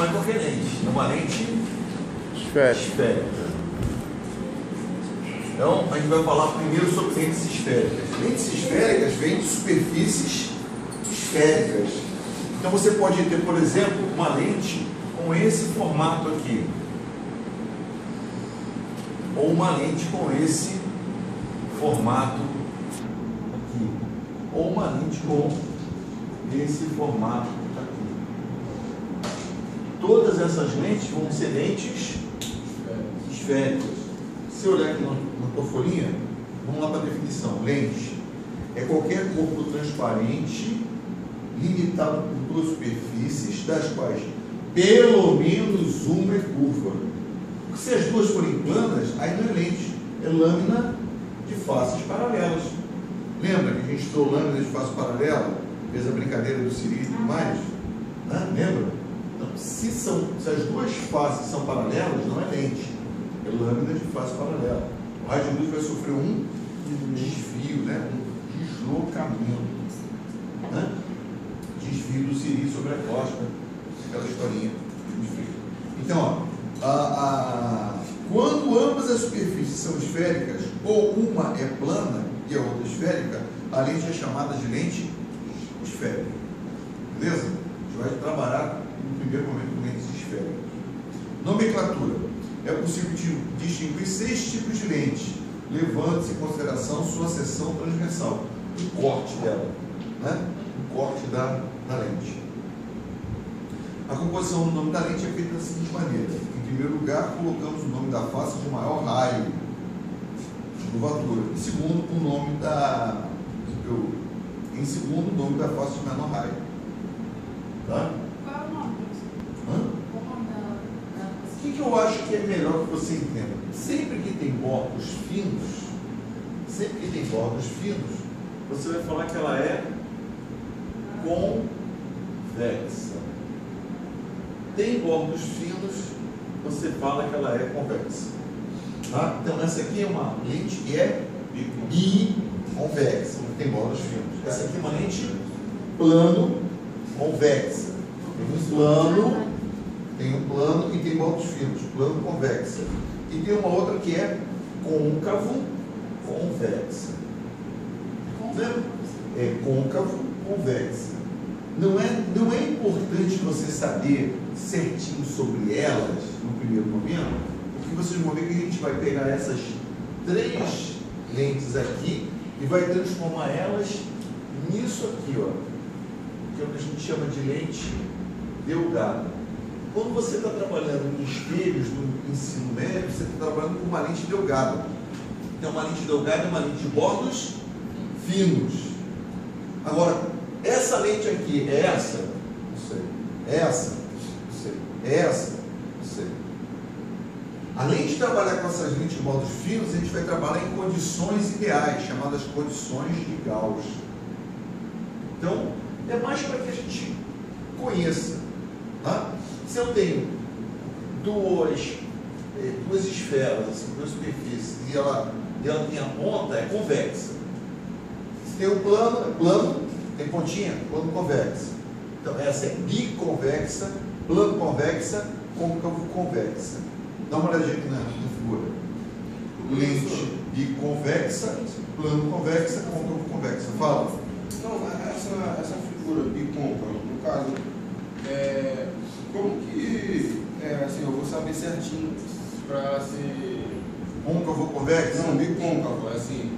é qualquer lente, é uma lente esférica. Então, a gente vai falar primeiro sobre lentes esféricas. Lentes esféricas vêm de superfícies esféricas. Então, você pode ter, por exemplo, uma lente com esse formato aqui. Ou uma lente com esse formato aqui. Ou uma lente com esse formato aqui. Todas essas lentes vão ser lentes esféricas. Se eu olhar aqui na tua folhinha, vamos lá para a definição. Lente é qualquer corpo transparente limitado por duas superfícies, das quais pelo menos uma é curva. Porque se as duas forem planas, aí não é lente, é lâmina de faces paralelas. Lembra que a gente estudou lâmina de face paralela? Fez a brincadeira do Siri e tudo mais? Lembra? Então, se as duas faces são paralelas, não é lente, é lâmina de face paralela. O raio de luz vai sofrer um desvio, um deslocamento, desvio do Siri sobre a costa, aquela historinha. Então, quando ambas as superfícies são esféricas, ou uma é plana e a outra esférica, a lente é chamada de lente esférica. Beleza? A gente vai trabalhar no primeiro momento com lentes esféricas. Nomenclatura. É possível distinguir 6 tipos de lente, levando-se em consideração sua seção transversal, o corte dela, o corte da lente. A composição do nome da lente é feita da seguinte maneira: em primeiro lugar, colocamos o nome da face de maior raio de curvatura, em segundo, o nome da face de menor raio. Tá? Qual é o nome? O que eu acho que é melhor que você entenda? Sempre que tem bordos finos, você vai falar que ela é convexa. Tem bordos finos, você fala que ela é convexa. Tá? Então, essa aqui é uma lente que é biconvexa, tem bordos finos. Essa aqui é uma lente plano-convexa. Tem um plano e tem bordos finos, plano convexa. E tem uma outra que é côncavo convexa. É côncavo convexa. Não é importante você saber certinho sobre elas no primeiro momento, porque vocês vão ver que a gente vai pegar essas 3 lentes aqui e vai transformar elas nisso aqui, ó, que é o que a gente chama de lente delgada. Quando você está trabalhando em espelhos do ensino médio, você está trabalhando com uma lente delgada. Então, uma lente delgada é uma lente de bordos finos. Agora, essa lente aqui é essa? Não sei. Essa? Não sei. Essa? Não sei. Além de trabalhar com essas lentes de bordos finos, a gente vai trabalhar em condições ideais, chamadas condições de Gauss. Então, é mais para que a gente conheça. Tá? Se eu tenho duas esferas, assim, 2 superfícies, e ela tem a ponta, é convexa. Se tem um plano, é plano, tem pontinha, plano convexa. Então, essa é biconvexa, plano convexa, côncavo convexa. Dá uma olhadinha aqui na figura. Lente biconvexa, plano convexa, côncavo convexa. Fala. Então, essa figura bicôncava, no caso, como que assim, eu vou saber certinho para ela ser Côncavo convexa? Não, bicôncavo, assim.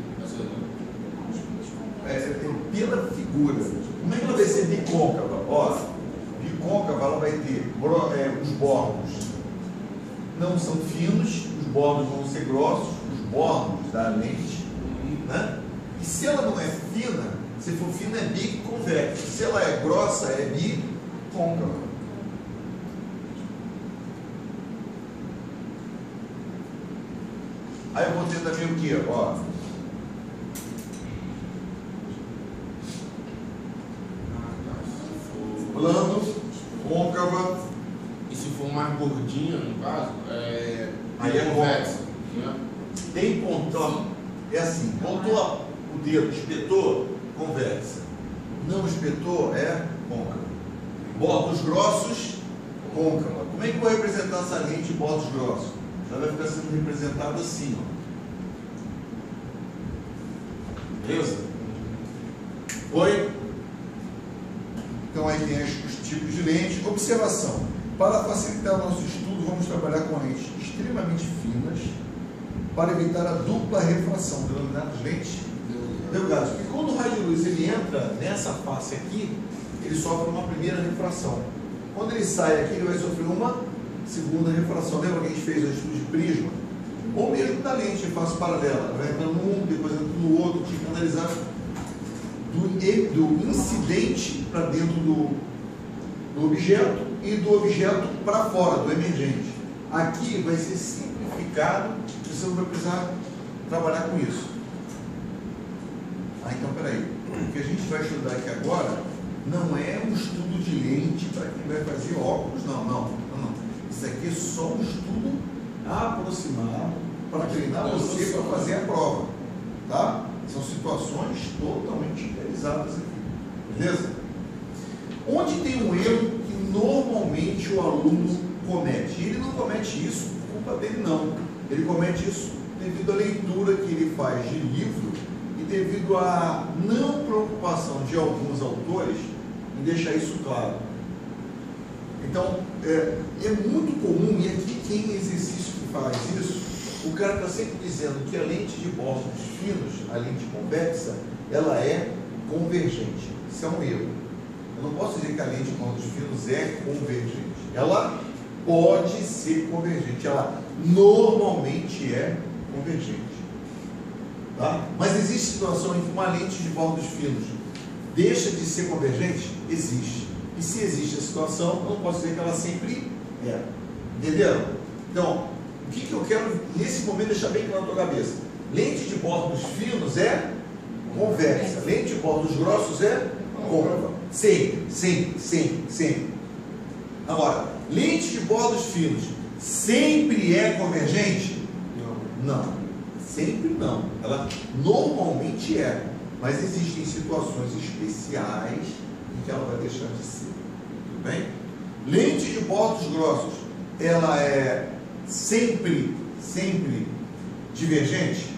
Pela figura. Como é que ela vai ser bicôncava? Ó, bicôncava ela vai ter os bordos não são finos, os bordos vão ser grossos, os bordos da lente, né? E se ela não é fina, se for fina é biconvexa. Se ela é grossa é bicôncava. Aí eu vou ter também o que? Ó. Plano, côncava. E se for mais gordinha, no caso, aí é convexa, né? Tem pontão. É assim, pontou o dedo, espetou, convexa. Não espetou, é côncavo. Bordos grossos, côncava. Como é que eu vou representar essa lente de bordos grossos? Ela vai ficar sendo representada assim, ó. Beleza? Oi? Então aí tem os tipos de lente. Observação. Para facilitar o nosso estudo, vamos trabalhar com lentes extremamente finas para evitar a dupla refração, denominadas lentes delgadas. Porque quando o raio de luz ele entra nessa face aqui, ele sofre uma primeira refração. Quando ele sai aqui, ele vai sofrer uma segunda refração. Lembra que a gente fez o estudo de prisma? Ou mesmo da lente de face paralela. Ela vai entrando num, depois entra no outro, tinha que analisar do incidente para dentro do objeto e do objeto para fora, do emergente. Aqui vai ser simplificado, você não vai precisar trabalhar com isso. Então, peraí. O que a gente vai estudar aqui agora não é um estudo de lente para quem vai fazer óculos, não. Isso aqui é só um estudo aproximado para treinar você para fazer a prova, tá? São situações totalmente idealizadas aqui, beleza? Onde tem um erro que normalmente o aluno comete? Ele não comete isso por culpa dele, não. Ele comete isso devido à leitura que ele faz de livro e devido à não preocupação de alguns autores em deixar isso claro. Então, é muito comum, e aqui quem exercício que faz isso, o cara está sempre dizendo que a lente de bordos finos, a lente convexa, ela é convergente. Isso é um erro. Eu não posso dizer que a lente de bordos finos é convergente. Ela pode ser convergente. Ela normalmente é convergente. Tá? Mas existe situação em que uma lente de bordos finos deixa de ser convergente? Existe. E se existe a situação, eu não posso dizer que ela sempre é. Entenderam? Então, o que eu quero nesse momento deixar bem claro na tua cabeça? Lente de bordos finos é convexa. Lente de bordos grossos é côncava. Sempre. Agora, lente de bordos finos sempre é convergente? Não. Sempre não. Ela normalmente é. Mas existem situações especiais em que ela vai deixar de ser. Tudo bem? Lente de bordos grossos, ela é sempre divergente?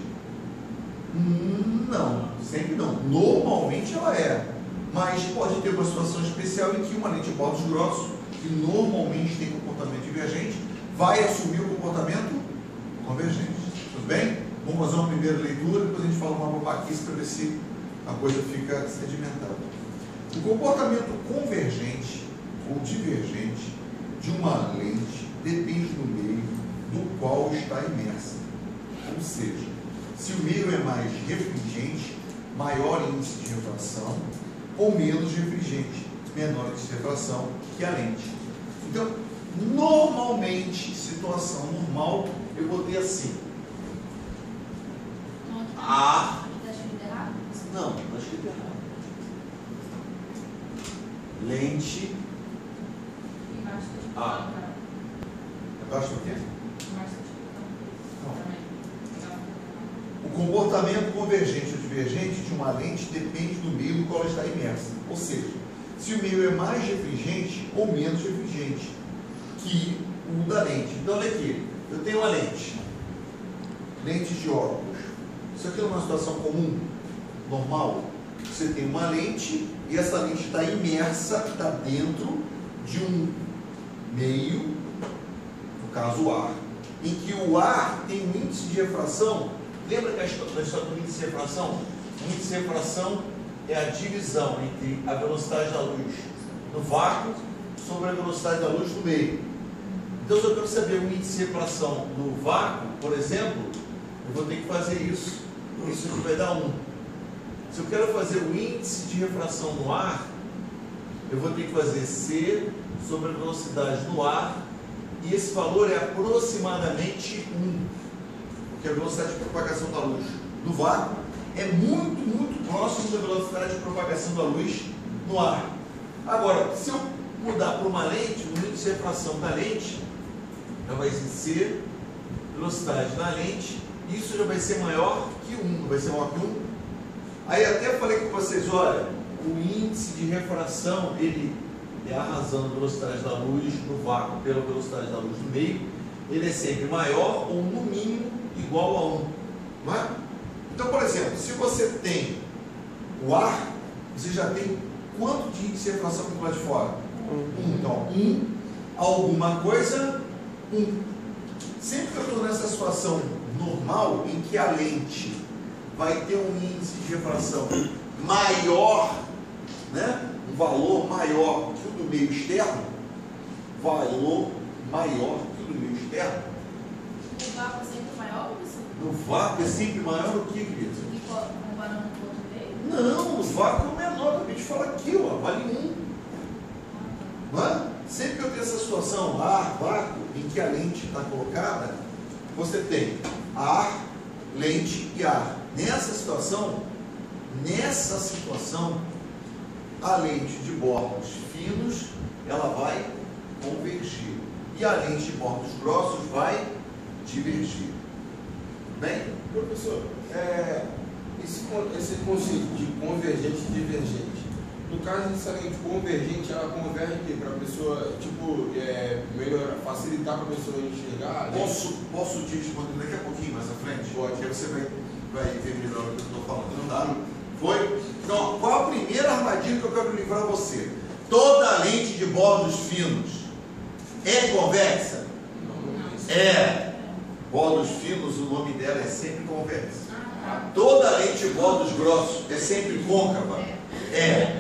Não, sempre não. Normalmente ela é. Mas pode ter uma situação especial em que uma lente de bordos grossos, que normalmente tem comportamento divergente, vai assumir o comportamento convergente. Tudo bem? Vamos fazer uma primeira leitura, depois a gente fala uma babaquice para ver se a coisa fica sedimentada. O comportamento convergente ou divergente de uma lente depende do meio no qual está imersa. Ou seja, se o meio é mais refringente, maior índice de refração, ou menos refringente, menor índice de refração que a lente. Então, normalmente, situação normal, eu botei assim. A. Não, está escrito errado. Lente. A. Embaixo do quê? O comportamento convergente ou divergente de uma lente depende do meio no qual ela está imersa. Ou seja, se o meio é mais refringente ou menos refringente que o da lente. Então, olha aqui. Eu tenho uma lente de óculos. Isso aqui é uma situação comum, normal. Você tem uma lente e essa lente está imersa, está dentro de um meio, no caso o ar, em que o ar tem um índice de refração. Lembra que a história do índice de refração? O índice de refração é a divisão entre a velocidade da luz no vácuo sobre a velocidade da luz no meio. Então, se eu quero saber o índice de refração no vácuo, por exemplo, eu vou ter que fazer isso. Isso aqui vai dar 1. Se eu quero fazer o índice de refração no ar, eu vou ter que fazer C sobre a velocidade no ar, e esse valor é aproximadamente 1, porque a velocidade de propagação da luz no vácuo é muito próximo da velocidade de propagação da luz no ar. Agora, se eu mudar para uma lente, o índice de refração da lente já vai ser C, velocidade da lente, isso já vai ser maior que 1, vai ser maior que 1. Aí até falei com vocês, olha, o índice de refração, ele é a razão da velocidade da luz no vácuo pela velocidade da luz no meio, ele é sempre maior ou no mínimo igual a 1. Não é? Então, por exemplo, se você tem o ar, você já tem quanto de índice de refração para o lado de fora? 1. Então, 1, alguma coisa, 1. Sempre que eu estou nessa situação normal, em que a lente vai ter um índice de refração maior, né? Um valor maior que o do meio externo, valor maior que o do meio externo. O vácuo é sempre maior, professor? No vácuo é sempre maior o que, querido? E comparando com o outro meio? Não, o vácuo é menor, acabei de falar aqui, ó, vale 1. Não é? Sempre que eu tenho essa situação, ar, vácuo, em que a lente está colocada, você tem ar, lente e ar. Nessa situação, a lente de bordos finos, ela vai convergir. E a lente de bordos grossos vai divergir. Bem? Professor, esse conceito de convergente e divergente, no caso dessa lente convergente, ela converge para a pessoa, melhorar, facilitar para a pessoa enxergar? Posso te responder daqui a pouquinho, mais à frente? Pode. Porque você vai ver melhor o que eu estou falando. Não dá? Foi? Então, qual a primeira armadilha que eu quero livrar você? Toda lente de bordos finos é convexa? Não. É. Bordos finos, o nome dela é sempre convexa. Toda lente de bordos grossos é sempre côncava? É.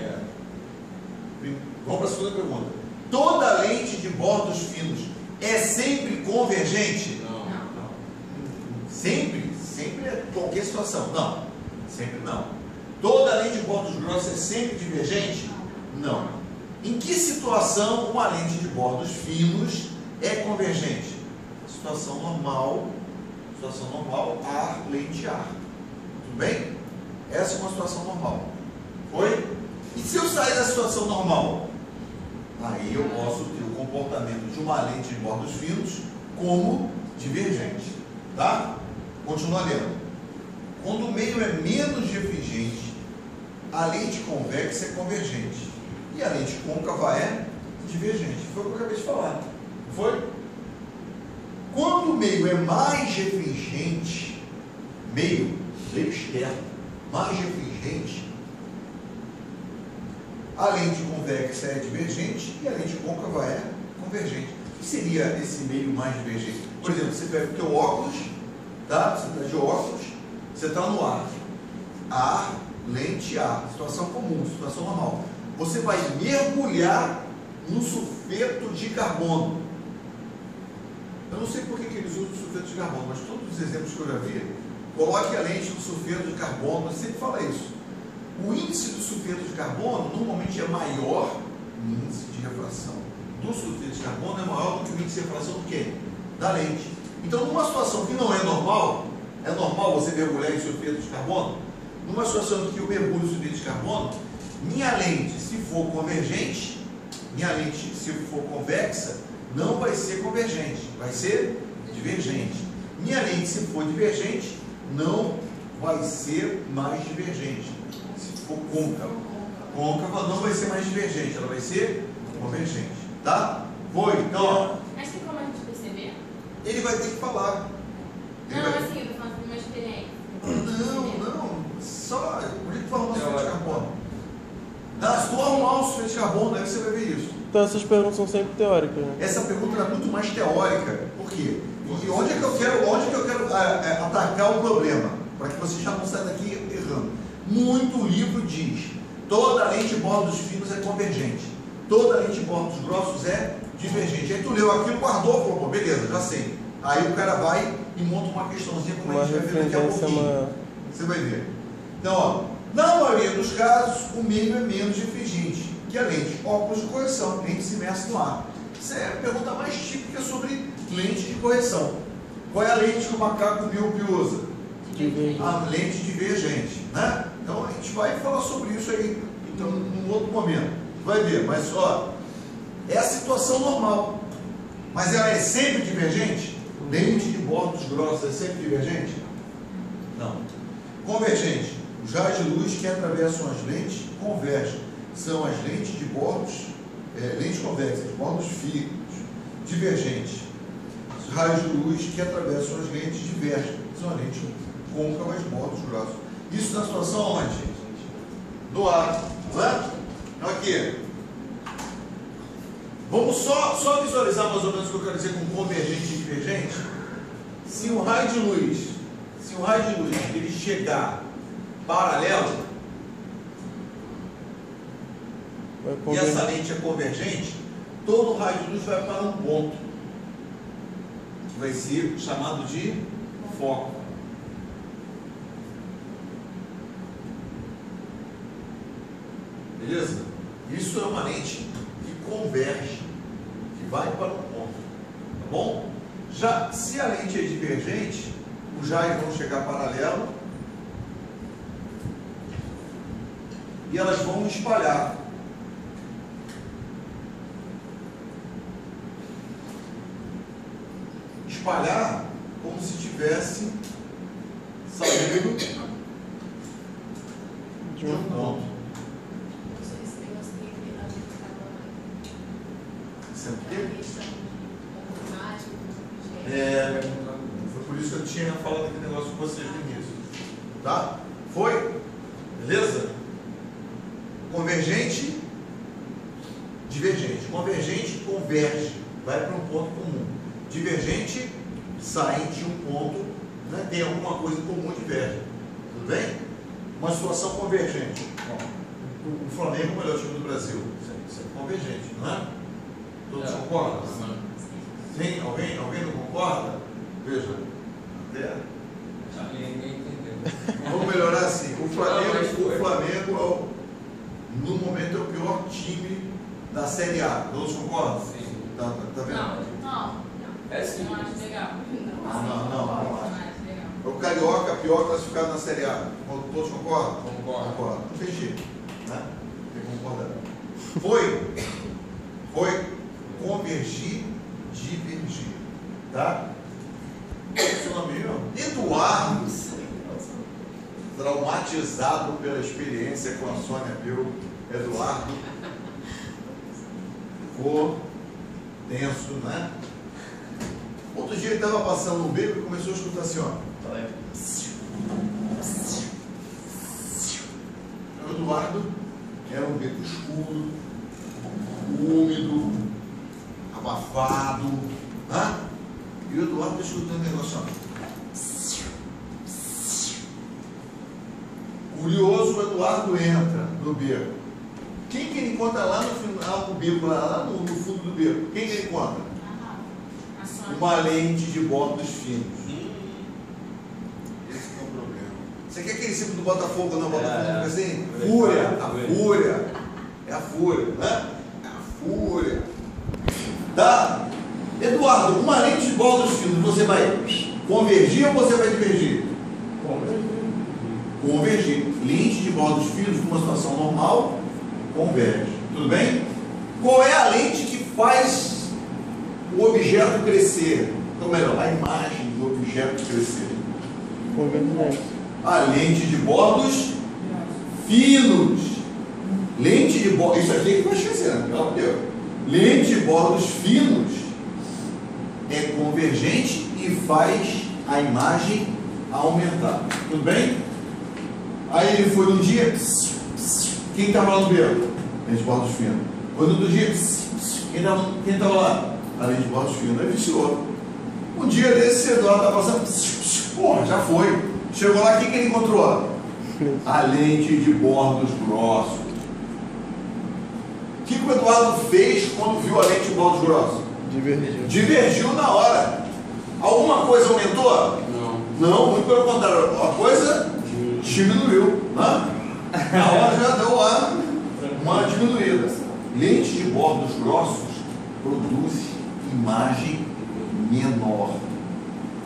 Vamos para a segunda pergunta. Toda lente de bordos finos é sempre convergente? Não. Sempre? Sempre é qualquer situação? Não. Sempre não. Toda lente de bordos grossos é sempre divergente? Não. Em que situação uma lente de bordos finos é convergente? Situação normal, ar, lente, ar. Tudo bem? Essa é uma situação normal. Foi? E se eu sair da situação normal? Aí eu posso ter o comportamento de uma lente de bordos finos como divergente. Tá? Continua lendo. Quando o meio é menos divergente, a lente convexa é convergente. E a lente côncava é divergente. Foi o que eu acabei de falar. Foi? Quando o meio é mais refringente, meio externo, mais refringente, a lente convexa é divergente e a lente côncava é convergente. O que seria esse meio mais divergente? Por exemplo, você pega o teu óculos, tá? Você está de óculos, você está no ar. Ar, lente, ar. Situação comum, situação normal. Você vai mergulhar no sulfeto de carbono. Eu não sei por que eles usam sulfeto de carbono, mas todos os exemplos que eu já vi, coloque a lente no sulfeto de carbono, eu sempre falo isso. O índice do sulfeto de carbono normalmente é maior, o índice de refração do sulfeto de carbono é maior do que o índice de refração do quê? Da lente. Então, numa situação que não é normal você mergulhar em sulfeto de carbono, numa situação em que eu mergulho em sulfeto de carbono, minha lente, se for convergente, minha lente, se for convexa, não vai ser convergente, vai ser divergente. Minha lente, se for divergente, não vai ser mais divergente. Se for côncava não vai ser mais divergente, ela vai ser convergente. Tá? Foi? Então, Mas tem como a gente perceber? ele vai ter que falar. Não, assim, eu tô falando de uma experiência. Não. Só. Por que tu vai arrumar sulfeto de carbono? Se tu arrumar um sulfeto de carbono, aí você vai ver isso. Então essas perguntas são sempre teóricas, né? Essa pergunta é muito mais teórica. Por quê? E onde é que eu quero atacar o problema? Para que você já não saia daqui errando. Muito livro diz: toda lente de bordos finos é convergente, toda lente de bordos grossos é divergente. Aí tu leu aquilo, guardou, falou, pô, beleza, já sei. Aí o cara vai e monta uma questãozinha, como a gente vai ver daqui a pouquinho. Você vai ver. Então, ó, na maioria dos casos, o meio é menos refringente que a lente. Óculos de correção, lente se imersa no ar. Isso é a pergunta mais típica sobre lente de correção. Qual é a lente que o macaco míope usa? A lente divergente, né? Então a gente vai falar sobre isso aí então, num outro momento. Vai ver, mas ó, é a situação normal. Mas ela é sempre divergente? Lente de bordos grossos é sempre divergente? Não. Convergente. Os raios de luz que atravessam as lentes convergem. São as lentes de bordos lentes convexas, bordos finos, divergentes, raios de luz que atravessam as lentes divergem. São lentes côncavas, bordos grossos. Isso na situação onde? No ar, não é? Então aqui. Vamos só visualizar mais ou menos o que eu quero dizer com convergente e divergente. Se um raio de luz, ele chegar paralelo e essa lente é convergente, todo raio de luz vai para um ponto, que vai ser chamado de foco. Beleza? Isso é uma lente que converge, que vai para um ponto. Tá bom? Já se a lente é divergente, os raios vão chegar paralelo e elas vão espalhar. Espalhar como se tivesse saindo de um ponto. Sempre o quê? Foi por isso que eu tinha falado aquele negócio com vocês no início. Tá? Foi? Beleza? Convergente, divergente. Convergente converge, vai para um ponto comum. Divergente sai de um ponto, né? Tem alguma coisa em comum, diverge. Tudo bem? Uma situação convergente. O Flamengo é o melhor time do Brasil. Isso é convergente, não é? Todos concordam? Sim? Alguém não concorda? Veja. Até. Ninguém entendeu. Vamos melhorar assim. O Flamengo no momento é o pior time da Série A. Todos concordam? Sim. Tá vendo? Não. É sim. Não acho legal. Não acho. acho legal. É o Carioca, pior classificado na Série A. Todos concordam? Concordo. Não tem jeito. Né? Tem que concordar. Foi convergir, divergir. Tá? Seu nome é Eduardo, traumatizado pela experiência com a Sônia Peu. Eduardo ficou tenso, né? Outro dia ele estava passando no beco e começou a escutar assim, ó. O Eduardo era um beco escuro, úmido, abafado, né? E o Eduardo está escutando o negócio, ó. Curioso, o Eduardo entra no beco. Quem que ele encontra lá no final do beco, lá no fundo do beco? Quem que ele encontra? Uma lente de bordos finos. Esse é o problema. Você quer aquele símbolo do Botafogo, não? Botafogo assim? Fúria. A fúria. É a fúria, né? É a fúria. Tá? Eduardo, uma lente de bordos finos, você vai convergir ou você vai divergir? Convergir. Lente de bordos finos, numa situação normal, converge. Tudo bem? Qual é a lente que faz o objeto crescer? Ou melhor, a imagem do objeto crescer? Convergente. A lente de bordos finos. Lente de bordos. Isso aqui é que vai esquecendo, pelo amor de Deus. Lente de bordos finos é convergente e faz a imagem aumentar. Tudo bem? Aí ele foi num dia. Quem estava lá no beco? Lente de bordos finos. Foi no outro dia. Quem estava lá? A lente de bordos finos. Aí viciou. Um dia desse, Eduardo estava passando. Porra, já foi. Chegou lá, o que ele encontrou? A lente de bordos grossos. O que o Eduardo fez quando viu a lente de bordos grossos? Divergiu. Divergiu na hora. Alguma coisa aumentou? Não, muito pelo contrário. A coisa diminuiu. Né? Na hora já deu uma diminuída. Lente de bordos grossos produz imagem menor.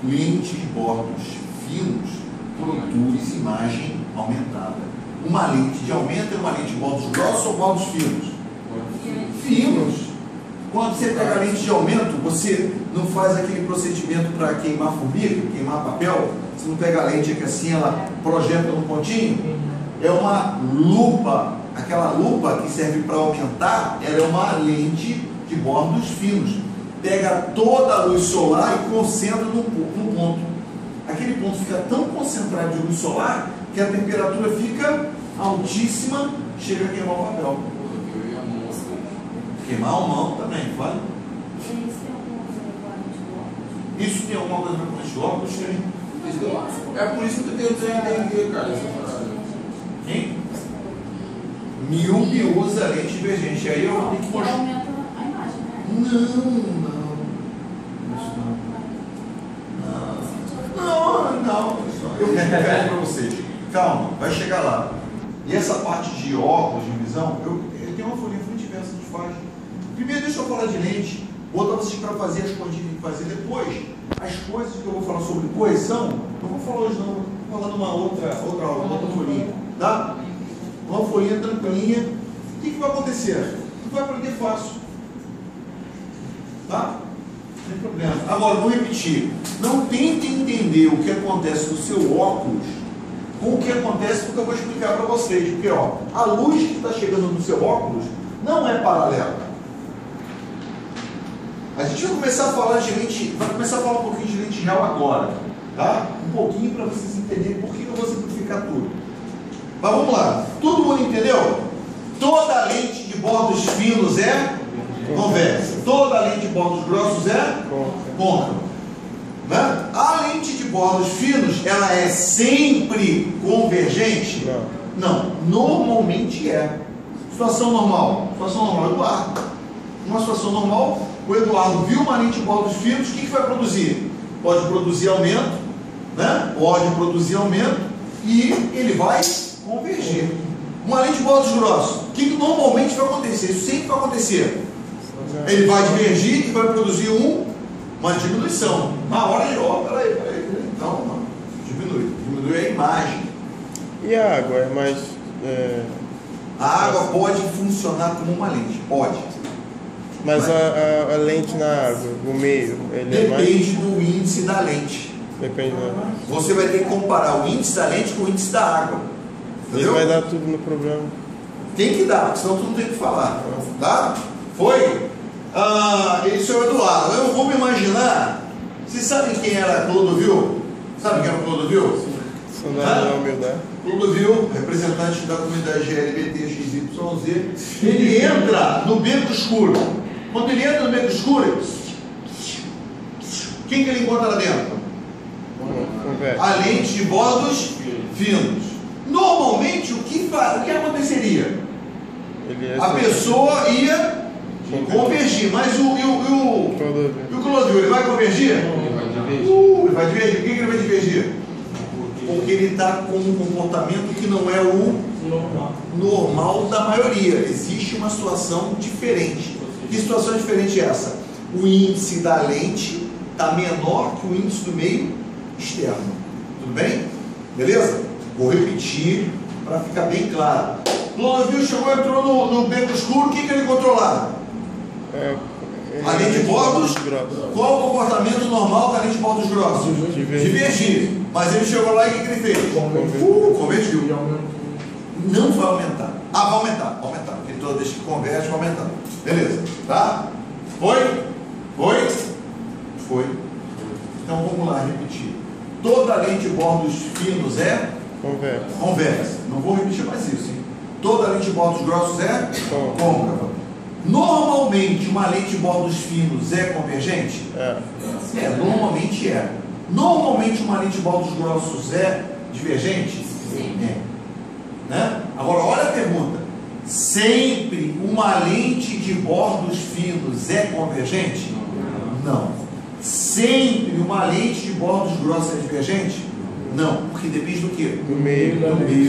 Lente de bordos finos produz imagem aumentada. Uma lente de aumento é uma lente de bordos grossos ou bordos finos? Finos. Quando você pega a lente de aumento, você não faz aquele procedimento para queimar formiga, queimar papel. Você não pega a lente que assim ela projeta no pontinho. É uma lupa Aquela lupa que serve para aumentar, ela é uma lente de bordos finos. Pega toda a luz solar e concentra no ponto. Aquele ponto fica tão concentrado de luz solar que a temperatura fica altíssima, chega a queimar o papel. Queimar a mão também, vale? Isso tem alguma coisa a ver com esse óculos? É por isso que eu tenho que entender, cara, essa parada. Quem? Míope usa lente divergente. Aí eu tenho que mostrar. Aumenta a imagem, né? Não. Eu vou explicar para vocês. Calma, vai chegar lá. E essa parte de óculos, de visão, eu tenho uma folhinha frente e versa que faz. Primeiro deixa eu falar de lente, botar vocês para fazer as coisas que tem que fazer depois. As coisas que eu vou falar sobre correção, não vou falar hoje não, vou falar numa outra folhinha, tá? Uma folhinha tranquilinha. O que vai acontecer? Tu vai aprender fácil. Tá? Não tem problema. Agora, vou repetir. Não tente entender o que acontece no seu óculos com o que acontece porque eu vou explicar para vocês. Porque ó, a luz que está chegando no seu óculos não é paralela. A gente vai começar a falar de lente, vai começar a falar um pouquinho de lente real agora. Tá? Um pouquinho para vocês entenderem por que eu vou simplificar tudo. Mas vamos lá. Todo mundo entendeu? Toda lente de bordos finos é convexa. Toda lente de bordos grossos é côncava. Né? A lente de bordos finos, ela é sempre convergente? Não. Normalmente é. Situação normal. Situação normal, Eduardo. Numa situação normal, o Eduardo viu uma lente de bordos finos, o que vai produzir? Pode produzir aumento, né? Pode produzir aumento e ele vai convergir. Uma lente de bordos grossos, o que normalmente vai acontecer? Isso sempre vai acontecer. Ele vai divergir e vai produzir uma diminuição. Na hora ele, peraí. Não. Diminui a imagem. E a água é mais... A água pode funcionar como uma lente, pode. Mas a lente na água, o meio, ele é mais... Depende do índice da lente. Depende da... Você vai ter que comparar o índice da lente com o índice da água. Entendeu? Ele vai dar tudo no programa. Tem que dar, porque senão tu não tem o que falar. Tá? Foi? Esse é o Eduardo. Eu vou me imaginar. Vocês sabem quem era Clodovil? Sabe quem era Clodovil? Sandália da humildade. Clodovil, representante da comunidade LGBTXYZ, ele entra no beco escuro. Quando ele entra no beco escuro, quem que ele encontra lá dentro? A lente de bordos finos. Normalmente, o que aconteceria? A pessoa ia convergir, mas o Clodovil, ele vai convergir? Ele vai divergir. Por que ele vai divergir? Porque ele está com um comportamento que não é o normal da maioria. Existe uma situação diferente. Que situação diferente é essa? O índice da lente está menor que o índice do meio externo. Tudo bem? Beleza? Vou repetir para ficar bem claro. Clodovil chegou, entrou no beco escuro, o que ele encontrou lá? A lente de bordos. Qual o comportamento normal da lente de bordos grossos? Divergir. Mas ele chegou lá e o que ele fez? Convergiu. Não vai aumentar. Vai aumentar. Porque toda vez que converge, vai aumentar. Beleza. Tá? Foi? Então vamos lá repetir. Toda lente de bordos finos é convexa. Não vou repetir mais isso, hein? Toda lente de bordos grossos é côncava. Normalmente uma lente de bordos finos é convergente? Normalmente é. Normalmente uma lente de bordos grossos é divergente? Sim. Né? Agora olha a pergunta. Sempre uma lente de bordos finos é convergente? Não. Sempre uma lente de bordos grossos é divergente? Não, porque depende do quê? Do meio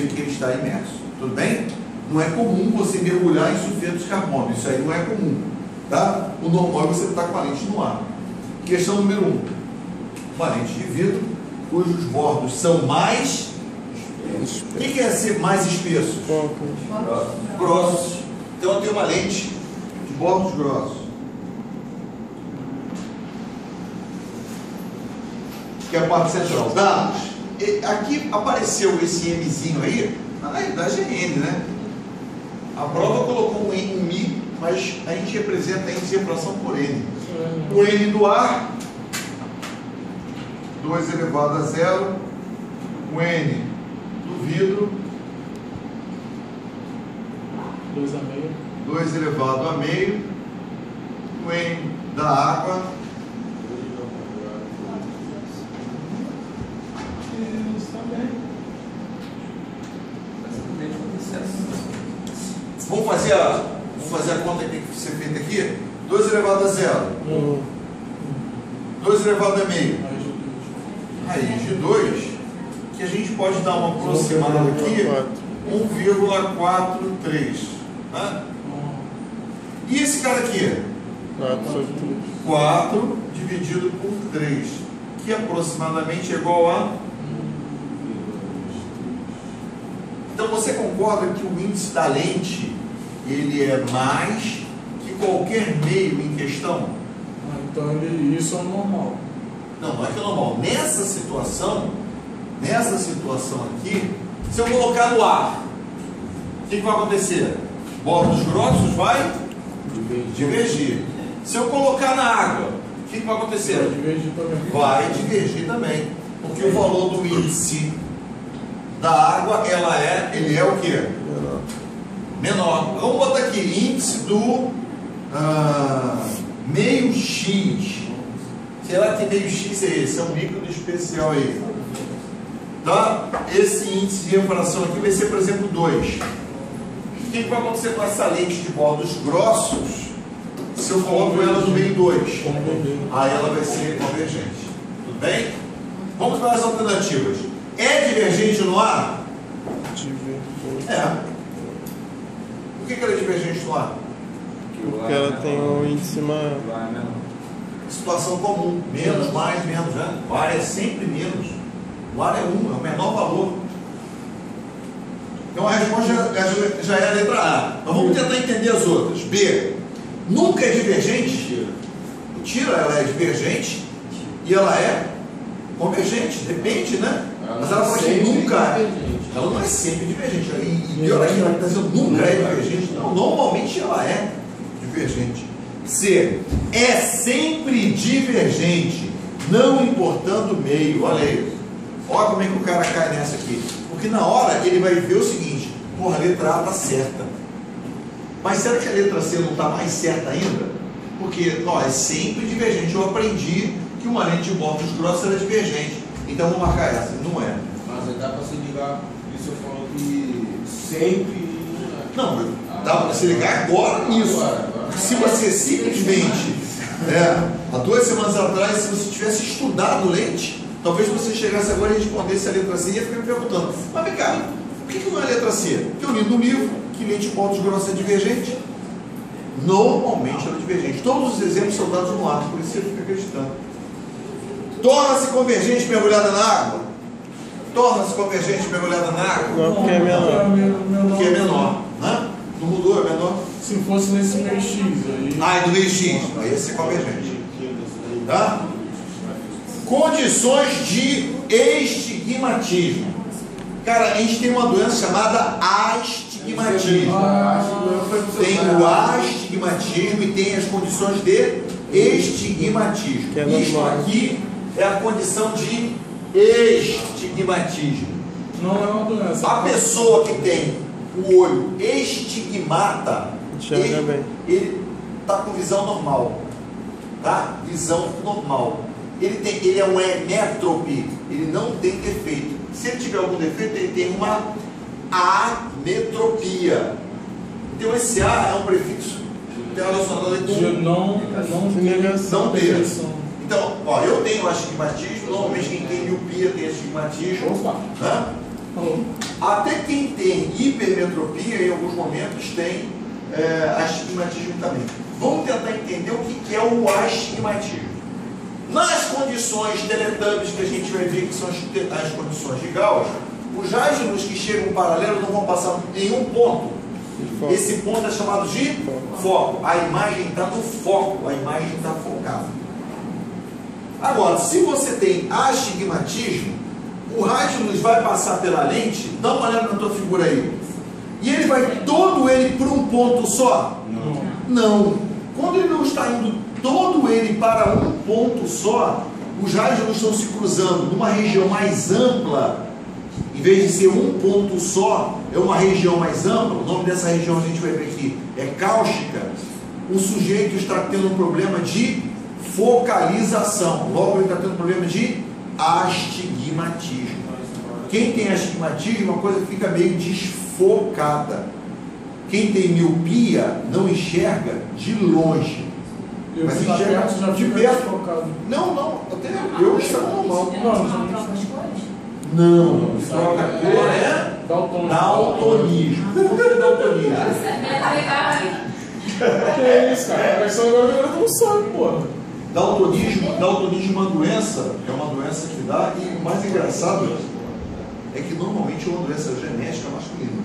que ele está imerso. Tudo bem? Não é comum você mergulhar em sulfeto de carbono. Isso aí não é comum. Tá? O normal é você estar com a lente no ar. Questão número 1. Uma lente de vidro cujos bordos são mais... O que é ser mais espesso? Grossos. Então eu tenho uma lente de bordos grossos. Que é a parte central. Dados. Aqui apareceu esse Mzinho aí. Na realidade é N, né? A prova colocou um Mi, mas a gente representa índice de refração por N. O N do ar, 2 elevado a 0. O N do vidro, 2 a meio. 2 elevado a meio. O N da água, Isso também. vamos fazer a conta que tem que ser feita aqui? 2 elevado a 0. 2 elevado a meio. Raiz de 2, que a gente pode dar uma aproximada aqui, 1,43. Tá? E esse cara aqui? 4 dividido por 3, que aproximadamente é igual a... Então você concorda que o índice da lente, ele é mais que qualquer meio em questão? Então isso é o normal. Não, não é que é normal. Nessa situação aqui, se eu colocar no ar, o que vai acontecer? Bordos grossos vai divergir. Se eu colocar na água, o que vai acontecer? Vai divergir também. Vai divergir também. Porque o valor do índice da água, ele é o quê? Menor. Vamos botar aqui, índice do meio X. Sei lá que meio X é esse, é um líquido especial aí. Tá? Esse índice de refração aqui vai ser, por exemplo, 2. O que vai acontecer com essa lente de bordos grossos se eu coloco ela no meio 2? Aí ela vai ser convergente. Tudo bem? Vamos para as alternativas. É divergente no ar? É. Por que ela é divergente no ar? Porque ela tem um índice maior. Situação comum. Menos, mais, menos. Né? O ar é sempre menos. O ar é 1, é o menor valor. Então a resposta já é a letra A. Mas vamos tentar entender as outras. B. Nunca é divergente? Tira, ela é divergente e ela é convergente. Depende, né? Mas ela pode ser nunca. Ela não é sempre divergente. E pior aqui, ela está dizendo nunca é divergente. Não, normalmente ela é divergente. C. É sempre divergente, não importando o meio. Olha aí. Olha como é que o cara cai nessa aqui. Porque na hora ele vai ver o seguinte: porra, a letra A está certa. Mas será que a letra C não está mais certa ainda? Porque é sempre divergente. Eu aprendi que uma lente de bordos grossos era divergente. Então vou marcar essa. Não é. Mas aí dá para se ligar. Isso eu falo que sempre. Não, dá para se ligar agora nisso. Se você simplesmente, há 2 semanas atrás, se você tivesse estudado lente, talvez você chegasse agora e respondesse a letra C e ia ficar me perguntando: mas vem cá, por que não é a letra C? Porque eu li no livro que lente de bordos grossos é divergente. Normalmente ela é divergente. Todos os exemplos são dados no ar, por isso você fica acreditando. Torna-se convergente mergulhada na água? Torna-se convergente mergulhada na água? Não, porque é menor. Porque é menor. Né? Não mudou, é menor? Se fosse nesse meio X aí. No meio X. Aí ia ser convergente. Tá? Condições de estigmatismo. Cara, a gente tem uma doença chamada astigmatismo. Tem o astigmatismo e tem as condições de estigmatismo. Isso aqui é a condição de estigmatismo. Não é uma doença. A pessoa que tem o olho estigmata, ele está com visão normal. Tá? Visão normal. Ele é um emétrope, ele não tem defeito. Se ele tiver algum defeito, ele tem uma ametropia. Então esse A é um prefixo relacionado com não ter. Então, eu tenho astigmatismo, normalmente quem tem miopia tem astigmatismo. Né? Até quem tem hipermetropia, em alguns momentos, tem astigmatismo também. Vamos tentar entender o que é o astigmatismo. Nas condições Teletubbies que a gente vai ver que são as condições de Gauss, os raios de luz que chegam paralelos não vão passar em nenhum ponto. Esse ponto é chamado de foco. A imagem está no foco, a imagem está focada. Agora, se você tem astigmatismo, o raio de luz vai passar pela lente. Dá uma olhada na tua figura aí. E ele vai todo ele para um ponto só? Não. Quando ele não está indo todo ele para um ponto só, os raios não estão se cruzando numa região mais ampla. Em vez de ser um ponto só, é uma região mais ampla. O nome dessa região a gente vai ver aqui é cáustica. O sujeito está tendo um problema de focalização. Logo ele está tendo um problema de astigmatismo. Quem tem astigmatismo, uma coisa que fica meio desfocada. Quem tem miopia não enxerga de longe, mas enxerga de perto. Não, até eu enxergo normal. Não, troca a cor é daltonismo. Por que daltonismo? Que isso, cara? A pessoa agora não sabe, porra. Daltonismo é uma doença que dá, e o mais engraçado é que normalmente é uma doença genética masculina.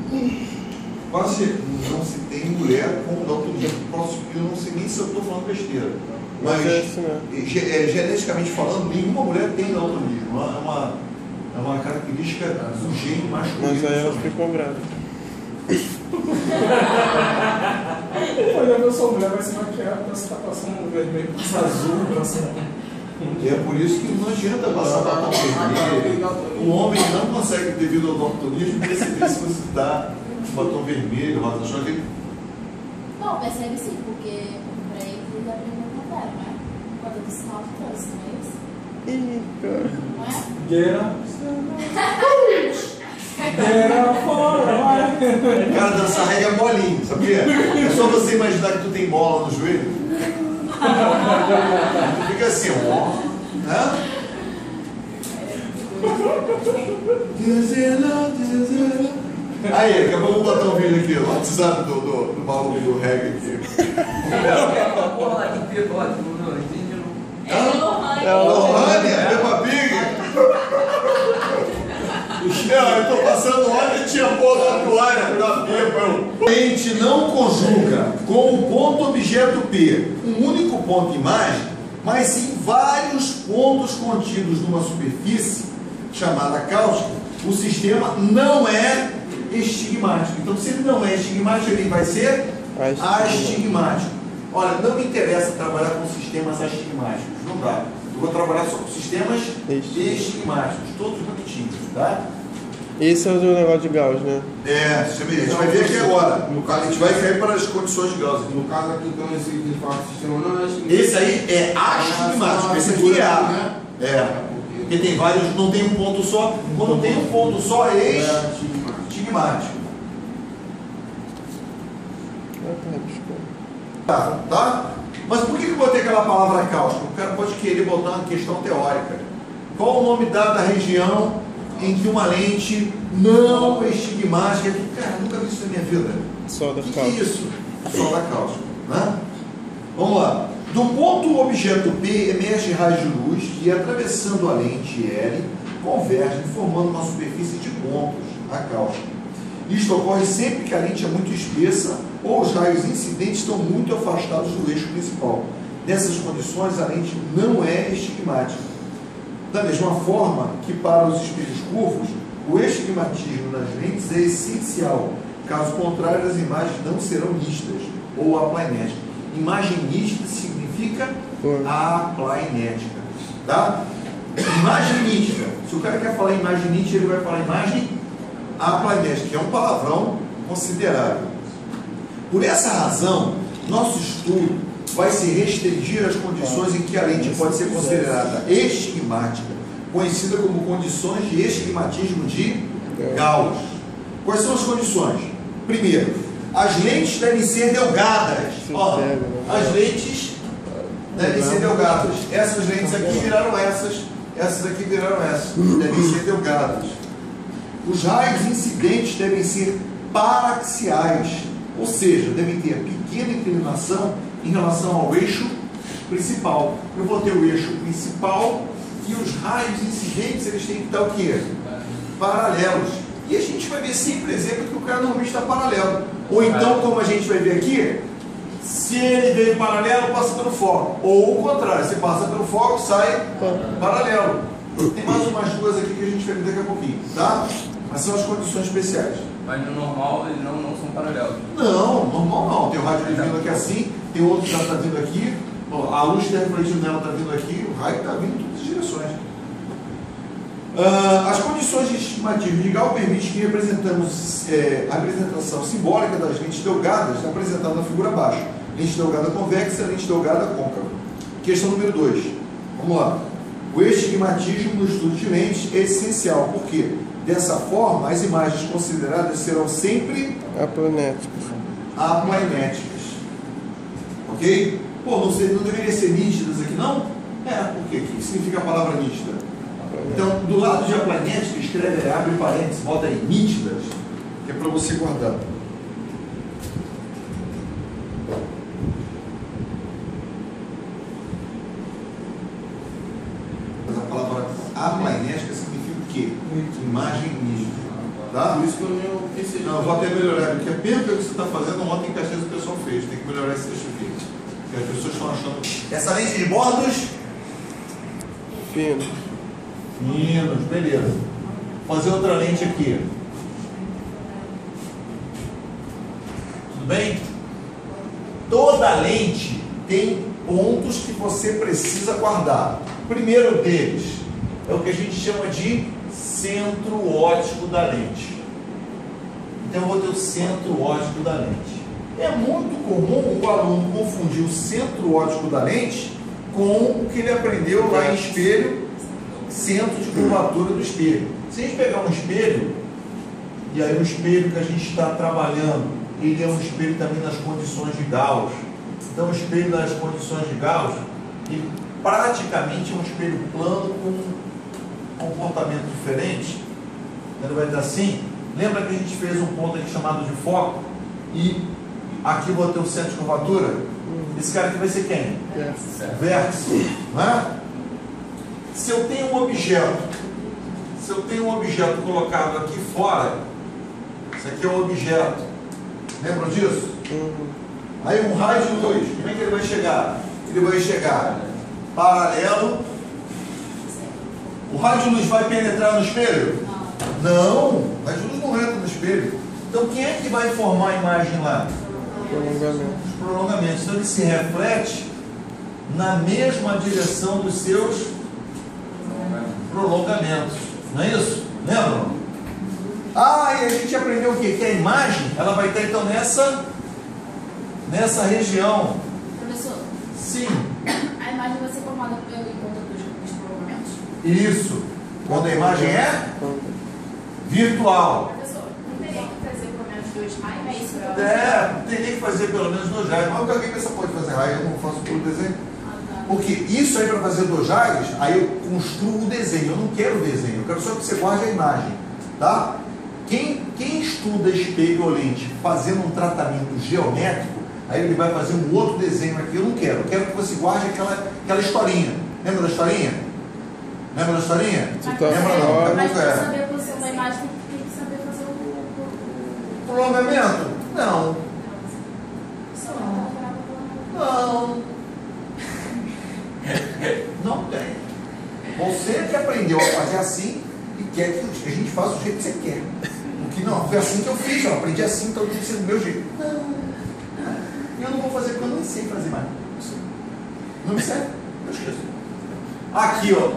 Quase não se tem mulher com daltonismo. Eu não sei nem se eu estou falando besteira, mas geneticamente falando, nenhuma mulher tem daltonismo. É uma característica do gene masculino. Mas aí elas ficam grávidas. Olha, eu sou mulher, vai se maquiar, você tá passando um vermelho, passa azul, passa... E é por isso que não adianta passar batom vermelho. O homem não consegue, devido ao daltonismo, perceber se você dá batom vermelho, rosa choque. Não, percebe sim, porque pra ele já aprendeu a cantar, não é? Quando do sinal de trânsito, não é isso? Ih, cara. Não é? Get fora, Cara, dançar reggae é molinho, sabia? É só você imaginar que tu tem bola no joelho. Tu fica assim, ó. Né? Aí, daqui a pouco eu vou botar um vídeo aqui, o WhatsApp do maluco do reggae aqui. Porra lá, que pegode, não entendi não. É Lohane. Lohane, Peppa Pig. Eu tô passando óleo e tinha porra da toalha da Peppa. A gente não conjuga com o ponto objeto P um único ponto imagem, mas sim vários pontos contidos numa superfície chamada cáustica. O sistema não é estigmático. Então, se ele não é estigmático, ele vai ser astigmático. Olha, não me interessa trabalhar com sistemas astigmáticos, não dá. Eu vou trabalhar só com sistemas estigmáticos, todos bonitinhos, tá? Esse é o negócio de Gauss, né? A gente vai ver aqui agora. A gente vai cair para as condições de Gauss. No caso aqui, então, esse que fala que sistema não é estigmático. Esse aí é astigmático, esse aqui é A. Porque tem vários, não tem um ponto só. Quando tem um ponto só, é estigmático. Tá? Mas por que eu botei aquela palavra cáustica? O cara pode querer botar uma questão teórica. Qual o nome dado da região em que uma lente não estigmática? Cara, nunca vi isso na minha vida. Só da O que cáustica. é isso? Só da cáustica, né? Vamos lá. Do ponto objeto P emerge raio de luz que, atravessando a lente L, convergem formando uma superfície de pontos, a cáustica. Isto ocorre sempre que a lente é muito espessa ou os raios incidentes estão muito afastados do eixo principal. Nessas condições, a lente não é estigmática. Da mesma forma que para os espelhos curvos, o estigmatismo nas lentes é essencial. Caso contrário, as imagens não serão nítidas ou aplainéticas. Imagem nítida significa aplainética. Tá? Imagem nítida. Se o cara quer falar imagem nítida, ele vai falar imagem aplainética, que é um palavrão considerável. Por essa razão, nosso estudo vai se restringir às condições em que a lente pode ser considerada estigmática, conhecida como condições de estigmatismo de Gauss. Quais são as condições? Primeiro, as lentes devem ser delgadas. Ó, as lentes devem ser delgadas. Essas lentes aqui viraram essas aqui viraram essas. Devem ser delgadas. Os raios incidentes devem ser paraxiais, ou seja, devem ter pequena inclinação em relação ao eixo principal. Eu vou ter o eixo principal e os raios incidentes, eles têm que estar o quê? Paralelos. E a gente vai ver sempre exemplo que o cara normalmente está paralelo. Ou então, como a gente vai ver aqui, se ele veio paralelo, passa pelo foco. Ou o contrário, você passa pelo foco, sai paralelo. Tem mais umas duas aqui que a gente vai ver daqui a pouquinho, tá? Mas são as condições especiais. Mas no normal eles não são paralelos. Não, normal não. Tem o rádio vindo aqui assim, tem outro que já está vindo aqui, a luz está refletindo nela, está vindo aqui, o raio está vindo em todas as direções. As condições de estimativa de Gauss permitem que representamos a representação simbólica das lentes delgadas, apresentada na figura abaixo. Lente delgada convexa, lente delgada côncava. Questão número 2. Vamos lá. O estigmatismo no estudo de lentes é essencial, porque dessa forma as imagens consideradas serão sempre aplanéticas. Ok? Pô, não deveria ser nítidas aqui, não? Por quê? O que significa a palavra nítida? Então, do lado de aplanética, escreve, abre parênteses, bota aí nítidas, que é para você guardar. Mas a palavra aplanética significa o quê? Imagem nítida. Tá? Por isso que eu não pensei. Não, eu vou até melhorar, porque a pergunta que você está fazendo ontem em Caxias o pessoal fez. Tem que melhorar esse texto aqui. Porque as pessoas estão achando. Essa lente de bordos. Finos, beleza. Vou fazer outra lente aqui. Tudo bem? Toda lente tem pontos que você precisa guardar. O primeiro deles é o que a gente chama de centro óptico da lente. Então eu vou ter o centro óptico da lente. É muito comum o aluno confundir o centro óptico da lente com o que ele aprendeu lá em espelho, centro de curvatura do espelho. Se a gente pegar um espelho, e aí o espelho que a gente está trabalhando, ele é um espelho também nas condições de Gauss. Então o espelho nas condições de Gauss, ele praticamente é um espelho plano com um comportamento diferente. Ele vai estar assim. Lembra que a gente fez um ponto aqui chamado de foco? E aqui eu vou ter o centro de curvatura? Esse cara aqui vai ser quem? Vértice. Não é? Se eu tenho um objeto colocado aqui fora, isso aqui é um objeto, lembram disso? Aí um raio de luz, como é que ele vai chegar? Ele vai chegar paralelo. O raio de luz vai penetrar no espelho? Não, o raio de luz não entra no espelho. Então quem é que vai formar a imagem lá? Os prolongamentos. Então ele se reflete na mesma direção dos seus prolongamentos. Não é isso? Lembram? E a gente aprendeu o quê? Que a imagem, ela vai estar então nessa região. Professor? Sim. A imagem vai ser formada pelo encontro dos prolongamentos? Isso. Quando a imagem é virtual. Professor, não teria que fazer pelo menos 2 raios? É isso? Teria que fazer pelo menos 2 raios. Mas alguém pensa, pode fazer raio, eu não faço todo o desenho. Porque isso aí para fazer 2 raios, aí eu construo o desenho. Eu não quero o desenho, eu quero só que você guarde a imagem. Tá? Quem estuda espelho ou lente fazendo um tratamento geométrico, aí ele vai fazer um outro desenho aqui. Eu não quero, eu quero que você guarde aquela historinha. Lembra da historinha? Lembra da historinha? Lembra não? Mas para saber a posição da imagem, tem que saber fazer o prolongamento? Não. Não tem. Você que aprendeu a fazer assim e quer que a gente faça do jeito que você quer. Porque não, foi assim que eu fiz, eu aprendi assim, então tem que ser do meu jeito. Não. Eu não vou fazer porque eu não sei fazer mais. Não me serve? Eu esqueço. Aqui, ó.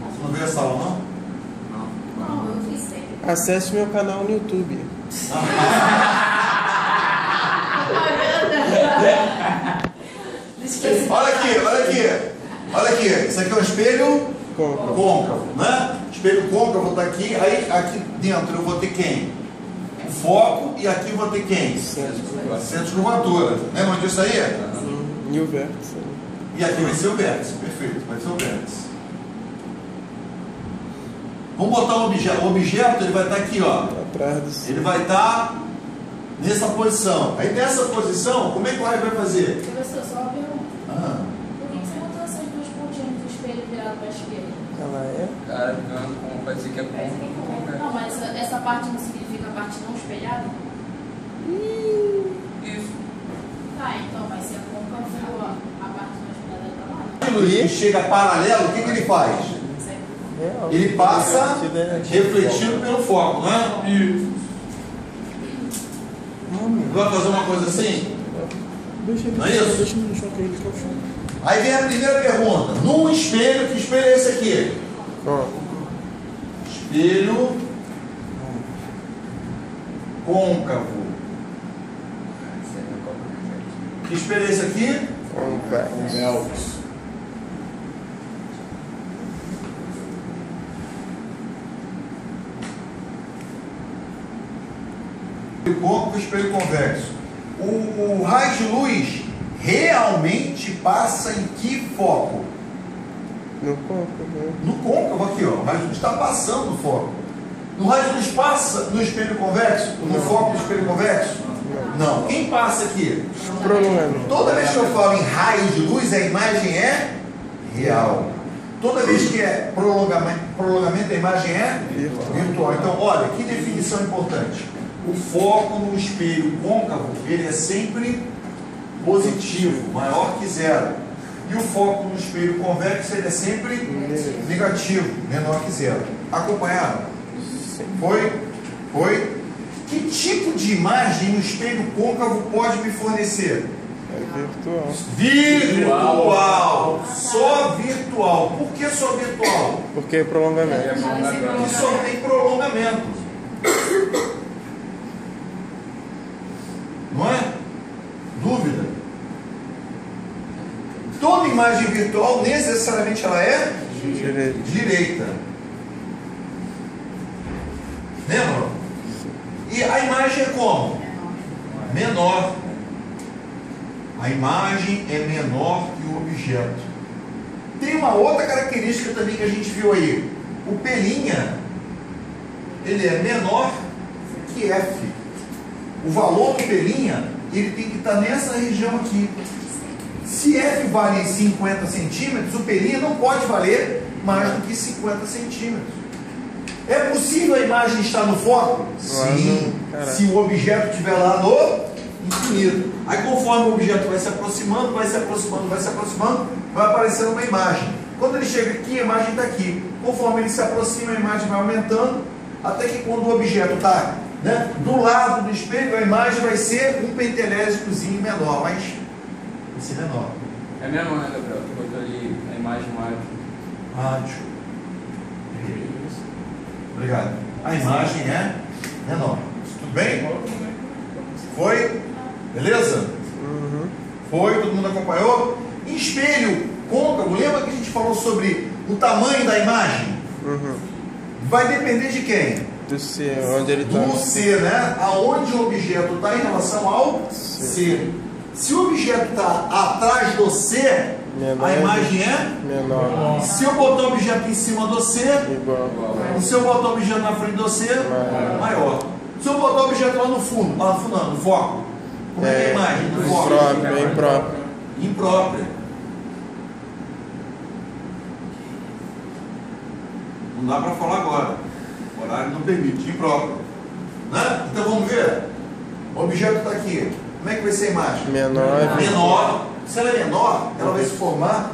Você não viu essa aula, não? Não, eu fiz sempre. Acesse meu canal no YouTube. Olha aqui. Isso aqui é um espelho côncavo, né? Espelho côncavo está aqui. Aí aqui dentro eu vou ter quem? O foco, e aqui eu vou ter quem? Centro de curvatura. Lembra disso aí? E o vértice. E aqui vai ser o vértice, perfeito, vai ser o vértice. Vamos botar o objeto, ele vai estar aqui, ó. Ele vai estar nessa posição. Aí nessa posição, como é que o raio vai fazer? Professor, só uma pergunta. Por que você botou essas 2 pontinhas do espelho virado para a esquerda? Ela é? Cara, como pode ser que é bom. Não, mas essa parte não significa a parte não espelhada? Isso. Tá, então vai ser côncavo, a parte não espelhada está lá. luz que chega paralelo, o que ele faz? Ele passa refletindo pelo foco, não é? Isso. Vai fazer uma coisa assim? Não é isso? Deixa no chão que ele quer o chão. Aí vem a primeira pergunta. Num espelho, que espelho é esse aqui? Espelho côncavo. Que espelho é esse aqui? Convexo. Espelho côncavo, espelho convexo. O raio de luz realmente passa em que foco? No côncavo. No côncavo aqui, ó. O raio de luz está passando no foco. No raio de luz passa no espelho convexo? No foco do espelho convexo? Não. Quem passa aqui? Prolongamento. Toda vez que eu falo em raio de luz, a imagem é real. Toda vez que é prolongamento, a imagem é virtual. Então, olha, que definição importante. O foco no espelho côncavo, ele é sempre positivo, maior que zero. E o foco no espelho convexo, ele é sempre negativo, menor que zero. Acompanharam? Foi? Foi? Que tipo de imagem o espelho côncavo pode me fornecer? É virtual. Virtual! Só virtual. Por que só virtual? Porque é prolongamento. Porque só tem prolongamento. Não é? Dúvida? Toda imagem virtual necessariamente ela é direita. Lembra? E a imagem é como? Menor. A imagem é menor que o objeto. Tem uma outra característica também que a gente viu aí. O pelinha, ele é menor que F. O valor do pelinha, ele tem que estar nessa região aqui. Se F vale 50 centímetros, o pelinha não pode valer mais do que 50 centímetros. É possível a imagem estar no foco? Sim, se o objeto estiver lá no infinito. Aí conforme o objeto vai se aproximando, vai se aproximando, vai se aproximando, vai aparecendo uma imagem. Quando ele chega aqui, a imagem está aqui. Conforme ele se aproxima, a imagem vai aumentando, até que quando o objeto está, né, do lado do espelho, a imagem vai ser um pentelésicozinho menor, mas vai ser menor. É menor, né, Gabriel? Tu botou ali a imagem mais. Deixa eu... Obrigado. A imagem é menor. Tudo bem? Foi? Beleza? Foi? Todo mundo acompanhou? Espelho côncavo, lembra que a gente falou sobre o tamanho da imagem? Vai depender de quem? Do C, onde ele está. Do C, né? Aonde o objeto está em relação ao C. Se o objeto está atrás do C, menor, a imagem é menor. Se eu botar o objeto em cima do C, Igual. e se eu botar o objeto na frente do C, maior. Se eu botar o objeto lá no fundo, não, no foco, como é que é a imagem do foco? Imprópria, imprópria. Imprópria. Não dá para falar agora. O horário não permite. Imprópria. Né? Então vamos ver. O objeto está aqui. Como é que vai ser a imagem? Menor. Menor. Se ela é menor, ela vai se formar